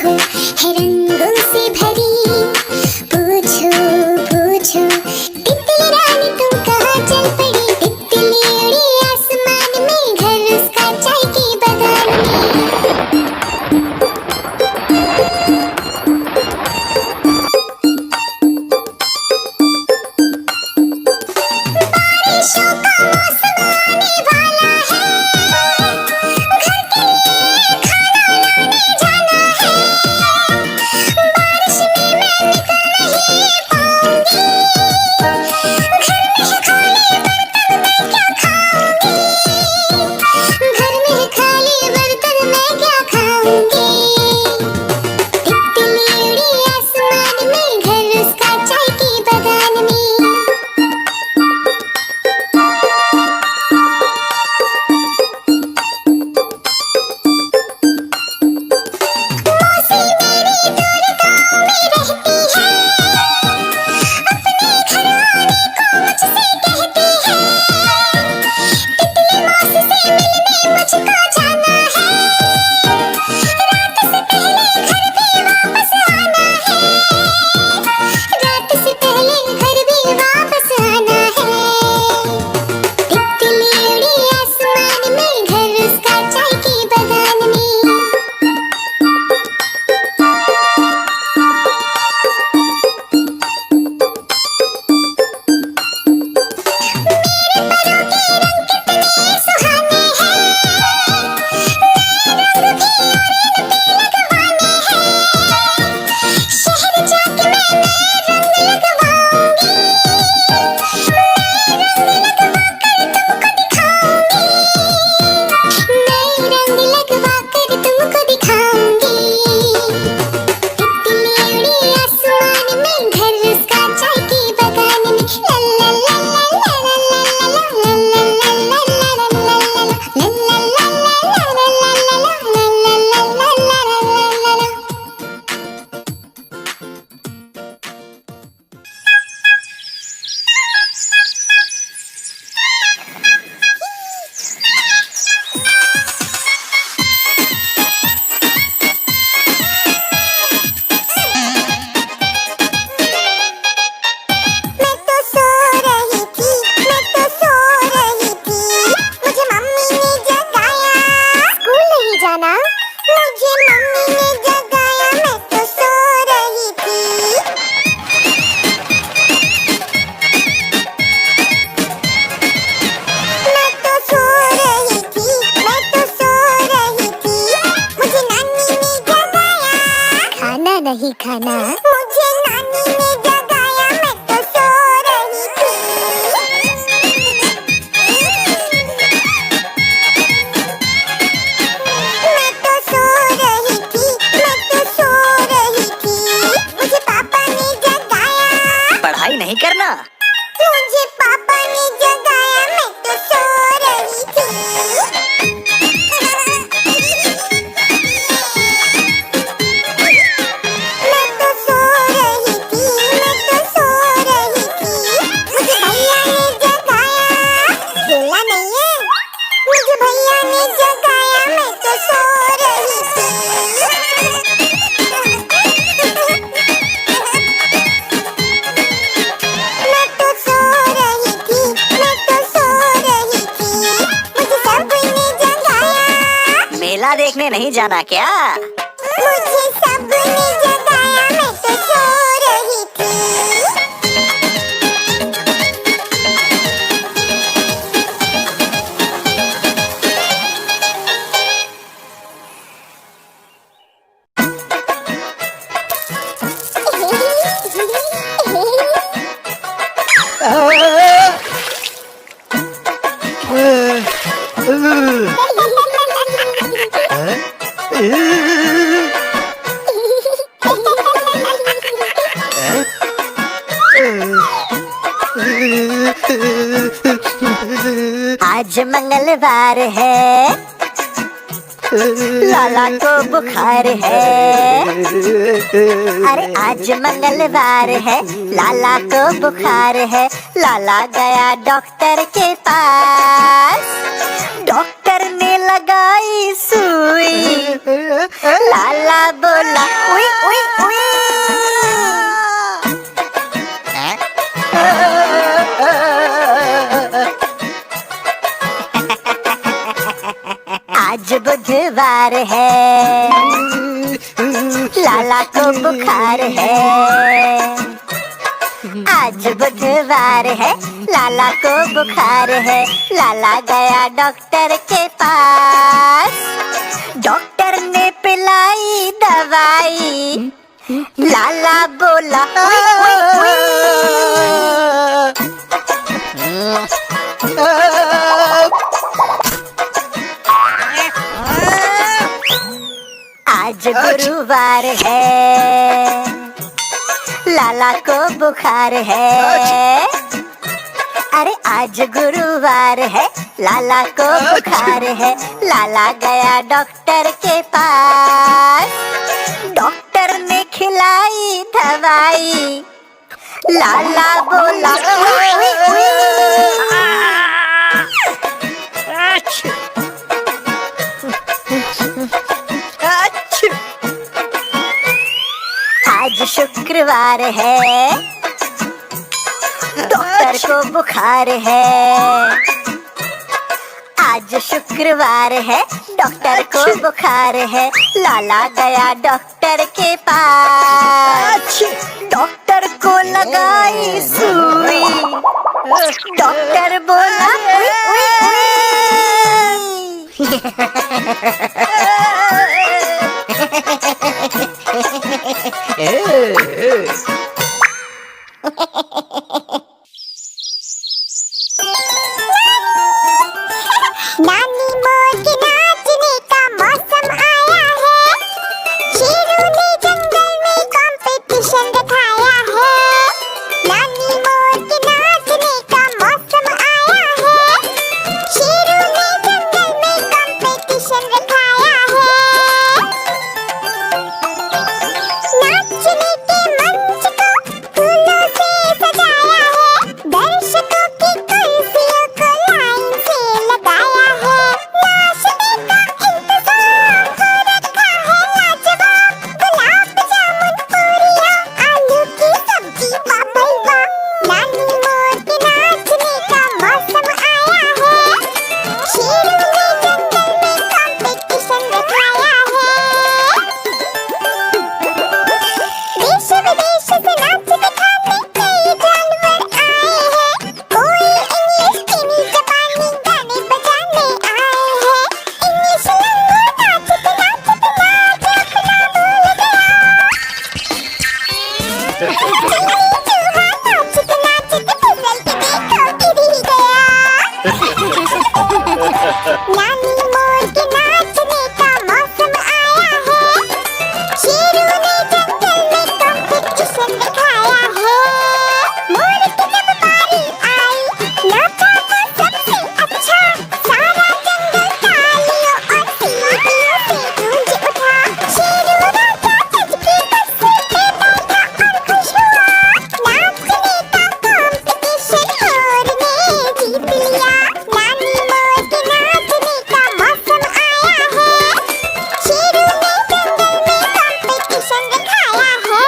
देखो है रंगों से भरी, पूछो पूछो तितली रानी तुम कहाँ चल पड़ी। तितली उड़ी आसमान में, घर उसका चाय की बगान में। बारिशों का मौसम आने वाला है, घर के लिए खाना लाने जाना है। बारिश में मैं निकल नहीं पाऊंगी, घर में है खाली बर्तन मैं क्या खाऊंगी। घर में है खाली बर्तन मैं क्या खाऊंगी। तितली उड़ी आसमान में, घर उसका चाय की बगान में। मौसी मेरी दूर गाँव में रहती है, अपने घर आने को मुझसे कहती है। तितली मौसी से मिलने मुझको जाना है, रात से पहले घर भी वापस आना है। रात से पहले घर भी वापस आना है। तितली उड़ी आसमान में, घर उसका चाय की बगान में। मेरे परों के रंग कितने सुहाने हैं, नए रंग भी और इन पे लगवाने हैं। शहर जाके मैं नए रंग लगवाऊंगी, नए रंग लगवा कर तुमको दिखाऊंगी। नए रंग लगवा कर तुमको दिखाऊंगी। तितली उड़ी आसमान में, घर उसका चाय की बगान में। ला ला ला ला ला ला ला ला ला ला ला ला ला ला ला ला ला ला ला। मैं तो सो रही थी, मैं तो सो रही थी, मुझे मम्मी ने जगाया। स्कूल नहीं जाना, मुझे मम्मी ने जगाया। मैं तो सो रही थी। मैं तो सो रही थी, मैं तो सो रही थी, मुझे नानी ने जगाया। खाना नहीं खाना, मुझे नानी ने जगाया। मैं तो सो रही थी। मैं तो सो रही थी, मैं तो सो रही थी, मुझे पापा ने जगाया। पढ़ाई नहीं करना। मुझे पापा ने जगाया। मैं तो सो रही थी। मैं तो सो रही थी, मैं तो सो रही थी, मुझे भैया ने जगाया। खेला नहीं है, मुझे भैया ने जगाया। मैं तो सो रही थी। मैं तो सो रही थी, मैं तो सो रही थी, मुझे सबने जगाया। मेला देखने नहीं जाना क्या? मुझे सबने जगाया। मैं तो सो रही थी। आज मंगलवार है, लाला को बुखार है। अरे आज मंगलवार है, लाला को बुखार है। लाला गया डॉक्टर के पास, डॉक्टर ने लगाई सुई। लाला बोला उई उई उई। आज बुधवार है, लाला को बुखार है। आज बुधवार है, लाला को बुखार है। लाला गया डॉक्टर के पास, डॉक्टर ने पिलाई दवाई। लाला बोला उई उई उई। आज गुरुवार है, लाला को बुखार है। अरे आज गुरुवार है, लाला को बुखार है। लाला गया डॉक्टर के पास, डॉक्टर ने खिलाई दवाई। लाला बोला उई उई उई। आज शुक्रवार है, डॉक्टर को बुखार है। आज शुक्रवार है, डॉक्टर को बुखार है। लाला गया डॉक्टर के पास, डॉक्टर को लगाई सुई। डॉक्टर बोला उई उई नानी मोर के नाचने का मौसम आया है। शेरों ने जंगल में कंपटीशन दिखाया है। नानी मोर के नाचने का मौसम आया है। शेरों ने जंगल में कंपटीशन दिखाया है। नाचने के मंच को फूलों से सजाया है। दर्शकों की कुर्सियों को लाइन से लगाया है। नाचने का इंतजाम हो रखा है लाजवाब। गुलाब जामुन पूरियां आलू की सब्जी पापड़ वाह। नानी मोर के नाचने का मौसम आया है। शेरों ने जंगल में कंपटीशन दिखाया है। देश विदेश से नाच दिखाने कई जानवर आए हैं। कोई इंग्लिश चीनी जापानी गाने बजाने आए हैं। इंग्लिश लंगूर नाचते नाचते नाच अपना भूल गया। चीनी चूहा नाचते नाचते फिसल के देखो गिर ही गया। नानी मोर के नाचने का मौसम आया है। शेरों ने जंगल में कंपटीशन दिखाया है। मोर की जब बारी आई, नाचा था सबसे अच्छा। सारा जंगल तालियों और सीटियों से गूंज उठा। शेरू राजा सज के कुर्सी पे बैठा और खुश हुआ। नाचने का कंपटीशन मोर ने जीत लिया। नानी मोर के नाचने का मौसम आया है। शेरू ने जंगल में कंपटीशन दिखाया है।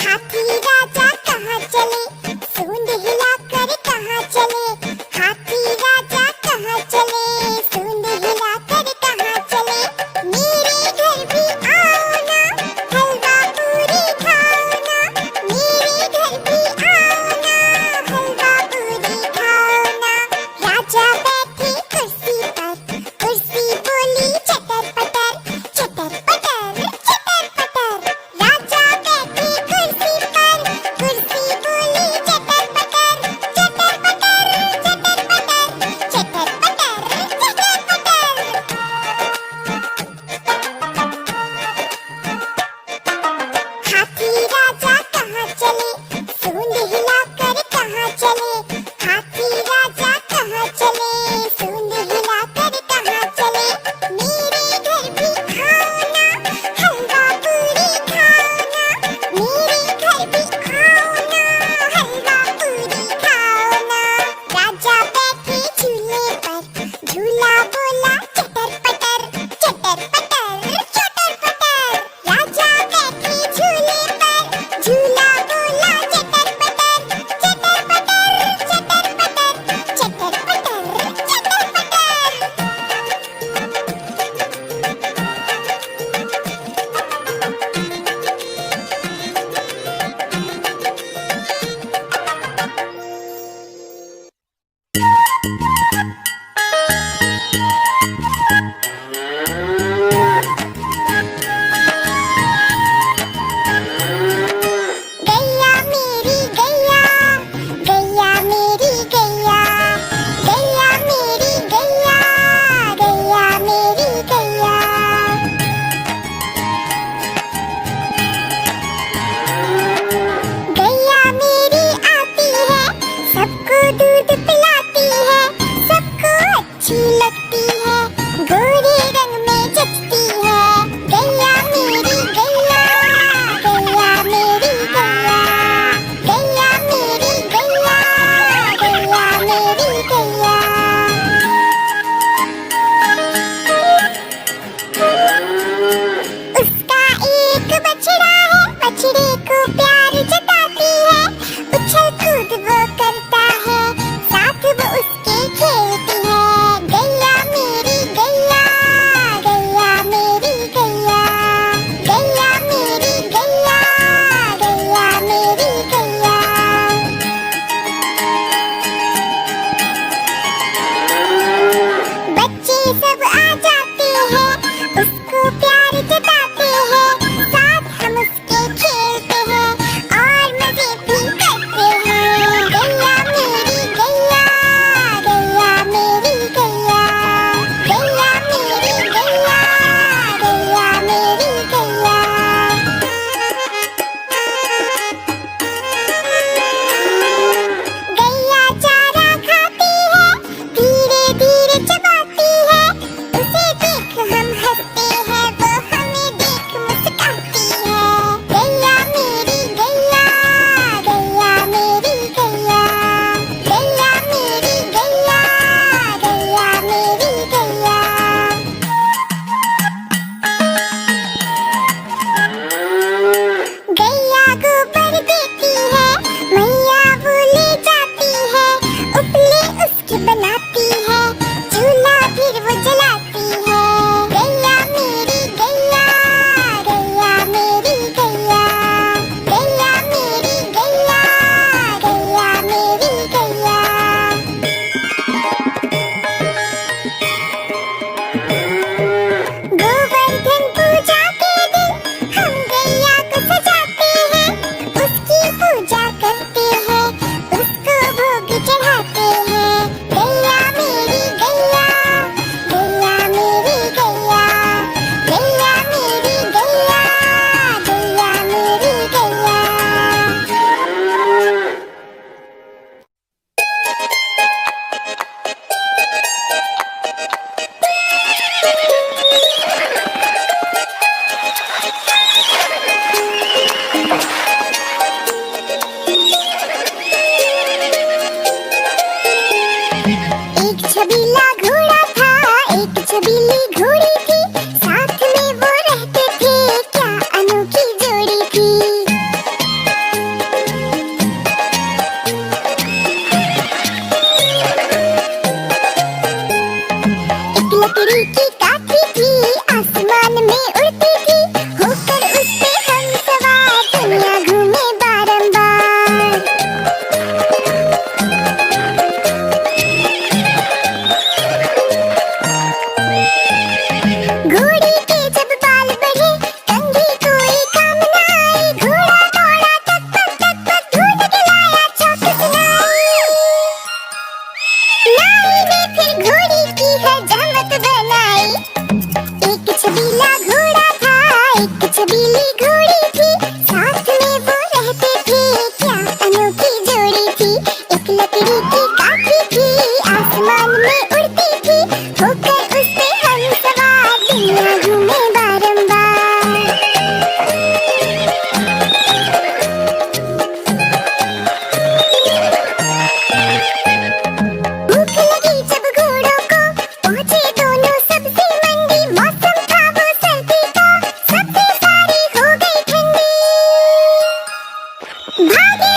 हाथी राजा कहाँ चले, सूंड हिलाकर कहाँ चले। हाथी राजा कहाँ चले, सूंड हिलाकर कहाँ चले। मेरे घर भी आओ ना, हलवा पूरी खाओ ना। मेरे घर भी आओ ना, हलवा पूरी खाओ ना। राजा बैठे कुर्सी पर, कुर्सी बोली चटर पटर, चटर पटर, चटर पटर।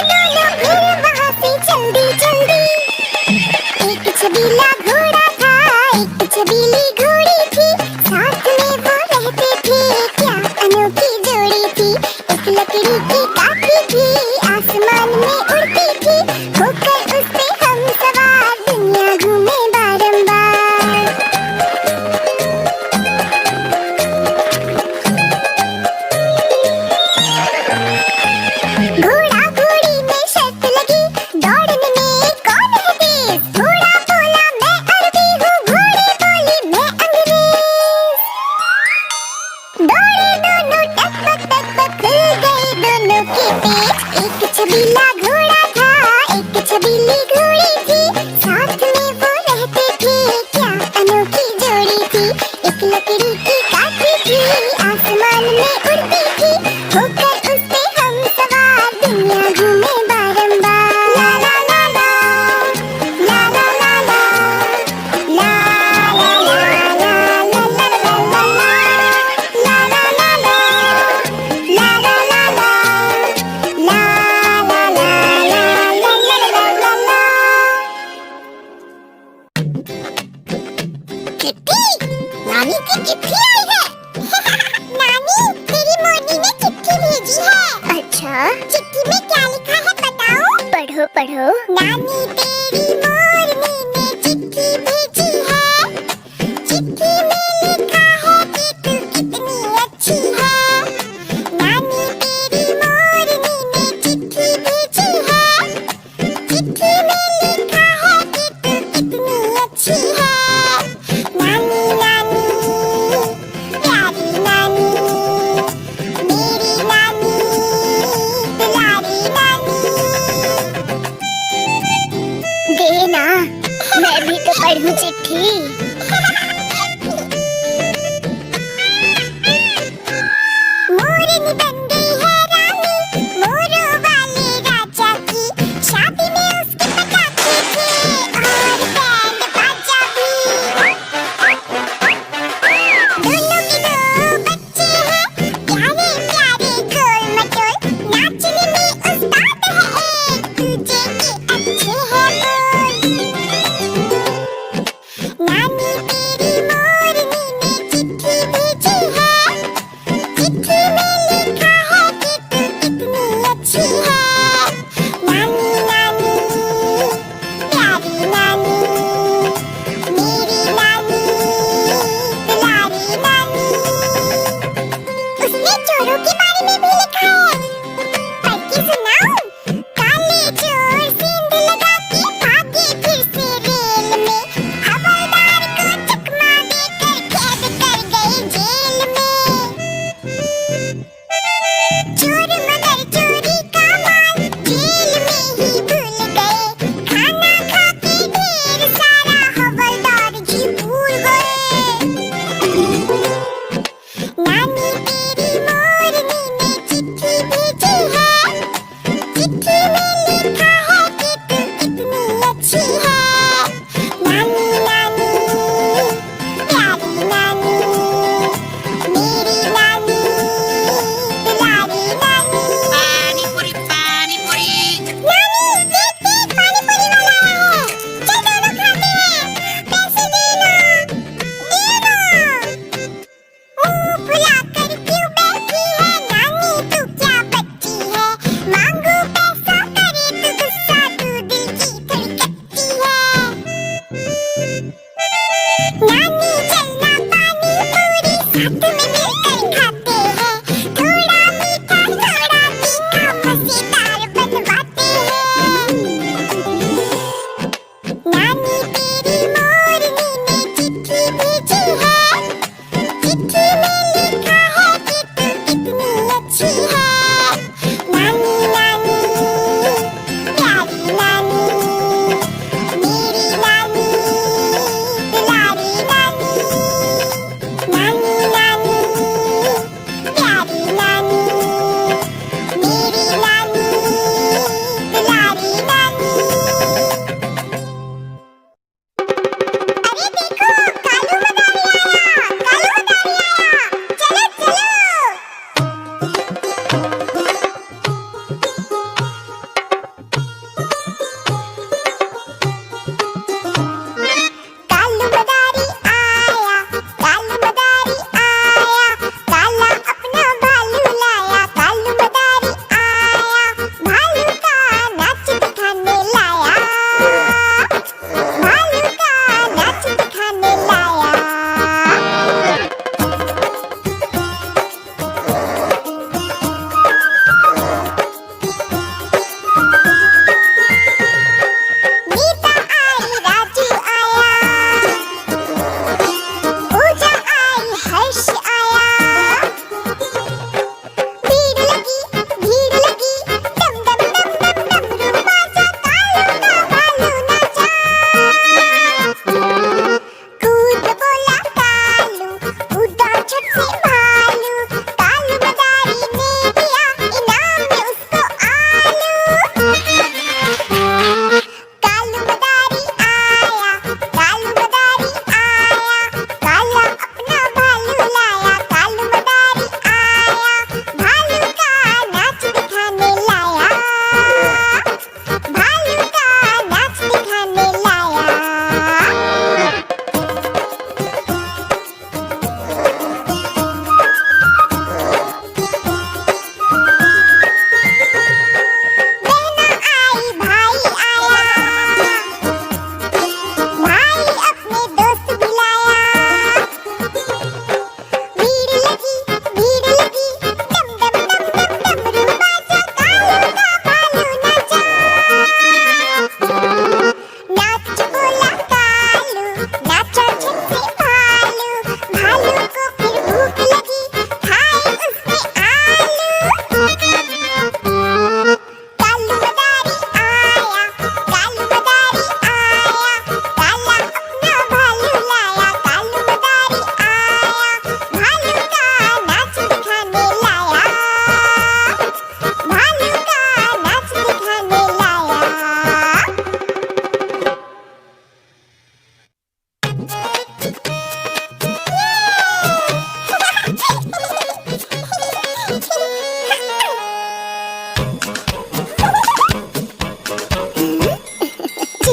दोनों फिर वहाँ से जल्दी जल्दी। एक छबीला घोड़ा था, एक छबीली घोड़ी थी, साथ में वो रहते थे, क्या अनोखी जोड़ी थी। एक लकड़ी की काठी थी, आसमान में उड़ती थी, होकर उस पे हम सवार, दुनिया घूमे बारंबार। घोड़ा घोड़ी में शर्त लगी, दौड़ने में कौन है तेज। घोड़ा बोला मैं अरबी हूँ, घोड़ी बोली मैं अंग्रेज। दौड़े दोनों टक टक टक टक, खुल गए दोनों के पेच। एक छबीला घोड़ा था, एक छबीली घोड़ी थी, साथ में वो रहते थे, क्या अनोखी जोड़ी थी। एक लकड़ी की काठी थी, आसमान में उड़ती थी, होकर उस पे हम सवार, दुनिया घूमे बारंबार। ला ला ला ला, ला ला ला ला, ला ला ला ला, ला ला ला ला ला, ला ला ला ला, ला ला ला ला, ला ला ला ला ला। चिट्ठी, नानी की चिट्ठी आई है। नानी, तेरी मोरनी ने चिट्ठी भेजी है। अच्छा, चिट्ठी में क्या लिखा है बताओ? पढ़ो पढ़ो। नानी तेरी मोरनी ने चिट्ठी भेजी है, चिट्ठी में लिखा है कि तू कितनी अच्छी है। नानी तेरी मोरनी ने चिट्ठी भेजी है, चिट्ठी में लिखा है कि तू कितनी अच्छी है। नानी नानी, प्यारी नानी, मेरी नानी, दुलारी नानी। देना, मैं भी तो पढ़ूं चिट्ठी। मोरनी बन गई है रानी, मोरों वाले राजा की, शादी में उसके पटाखे थे और बैंड बाजा भी। दोनों के दो बच्चे हैं, प्यारे प्यारे गोल मटोल, नाचने में उस्ताद है एक दूजे के अच्छे हैं बोल। नानी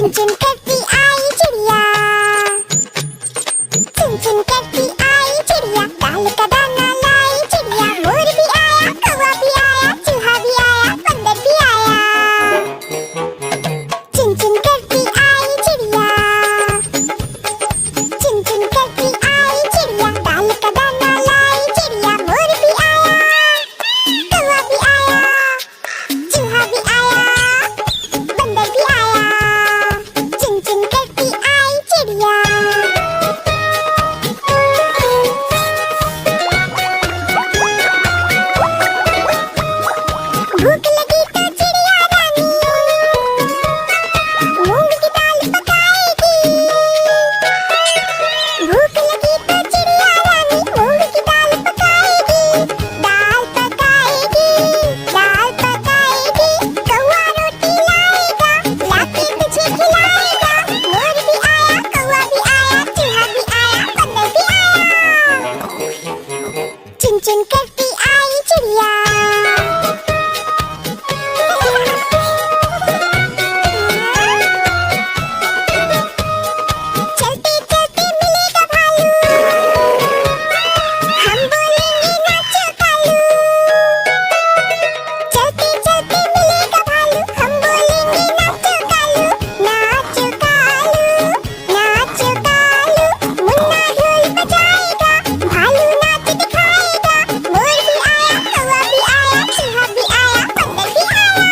चुन चुन करती आई चिड़िया, चुन चुन करती आई चिड़िया, दाल का दाना लाई चिड़िया, मोर भी आया, कौवा भी आया, चूहा भी आया, बंदर भी आया। चुन चुन करती आई चिड़िया, चुन चुन करती आई चिड़िया, दाल का दाना लाई चिड़िया, मोर भी आया, कौवा भी आया, चूहा भी आया, बंदर भी आया। चुन चुन करती आई चिड़िया। भूख लगी तो चिड़िया रानी मूंग की दाल पकाएगी। भूख लगी तो चिड़िया रानी मूंग की दाल पकाएगी, दाल पकाएगी, दाल पकाएगी। कौवा रोटी लाएगा, लाके तुझे खिलाएगा, मोर भी आया, कौवा भी आया, चूहा भी आया, बंदर भी आया। चुन चुन करती आई चिड़िया। चलते चलते मिलेगा भालू, हम बोलेंगे नाचो कालू। चलते चलते मिलेगा भालू, हम बोलेंगे नाचो कालू, नाचो कालू, नाचो कालू। मुन्ना ढोल बजाएगा, भालू नाच दिखाएगा, मोर भी आया, कौवा भी आया, चूहा भी आया, बंदर भी आया।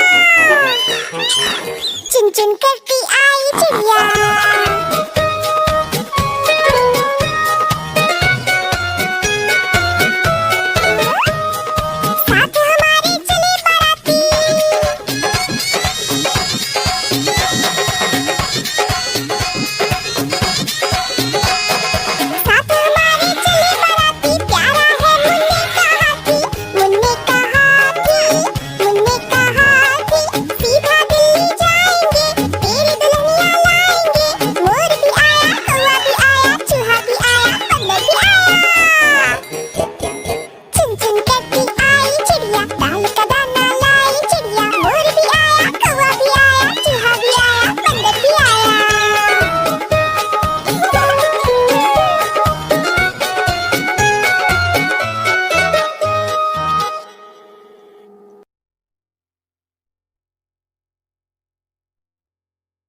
चुन चुन करती आई चिड़िया।